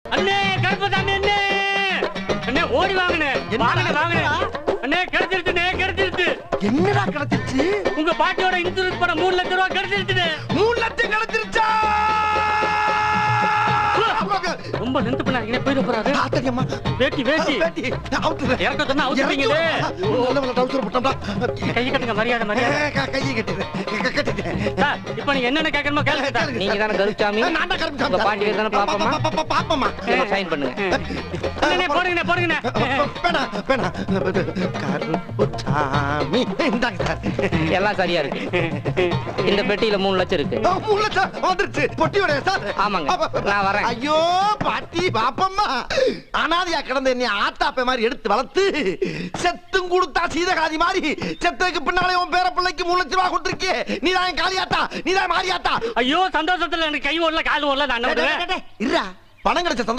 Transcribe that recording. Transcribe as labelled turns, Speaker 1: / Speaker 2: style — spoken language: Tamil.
Speaker 1: அண்ணே கருப்பசாமி அண்ணே அண்ணே ஓடி வாங்கண்ணே வாங்கண்ணே அண்ணே கிடைச்சிருச்சுண்ணே கிடைச்சிருச்சு.
Speaker 2: என்னடா கிடைச்சிருச்சு?
Speaker 1: உங்க பாட்டியோட இன்சூரன்ஸ் பணம் 3 லட்சம் ரூபாய் கிடைச்சிருச்சுண்ணே.
Speaker 2: 3 லட்சம் கிடைச்சிருச்சா?
Speaker 1: ரொம்ப லென்த் பண்ணாதீங்க போயிட போறாரு.
Speaker 2: ஆத்தரியம்மா
Speaker 1: வேட்டி வேட்டி
Speaker 2: வேட்டி அவுத்து
Speaker 1: இறக்க சொன்னா அவுத்துறீங்களே.
Speaker 2: நல்ல டவுசர் போட்டோம்டா.
Speaker 1: கை கட்டுங்க மரியாதை மரியாதை.
Speaker 2: கையை கட்டிட்டேன்.
Speaker 1: சார் இப்போ நீங்க என்னென்ன கேட்கணுமோ கேளுங்க சார்.
Speaker 3: நீங்க தானே கருப்சாமி?
Speaker 2: நான் தான் கருப்புசாமி.
Speaker 3: உங்க பாட்டி தானே பாப்பமா?
Speaker 2: பாப்பமா.
Speaker 3: சைன் பண்ணுங்க.
Speaker 1: அண்ணே போடுங்கண்ணே போடுங்கண்ணே.
Speaker 2: பேனா பேனா கருப்புசாமி. இந்தாங்க சார்.
Speaker 3: எல்லாம் சரியா இருக்கு. இந்த பெட்டியில 3 லட்சம் இருக்கு.
Speaker 2: 3 லட்சம் வந்துருச்சு. பொட்டியோட சார்.
Speaker 3: ஆமாங்க நான் வரேன்.
Speaker 2: ஐயோ பாட்டி பாப்பம்மா, அனாதையா கிடந்த என்னை ஆத்தாப்ப மாதிரி எடுத்து வளர்த்து செத்தும் கொடுத்தா சீதகாதி மாதிரி செத்ததுக்கு பின்னாலே உன் பேர பிள்ளைக்கு 3 லட்சம் ரூபாய் கொடுத்துருக்கே. நீதான் காளியாத்தா, நீதான் மாரியாத்தா.
Speaker 1: ஐயோ சந்தோஷத்துல எனக்கு கை ஓடல கால் ஓடல நான் என்ன பண்ணுவேன்?
Speaker 2: இருடா, பணம் கிடைச்ச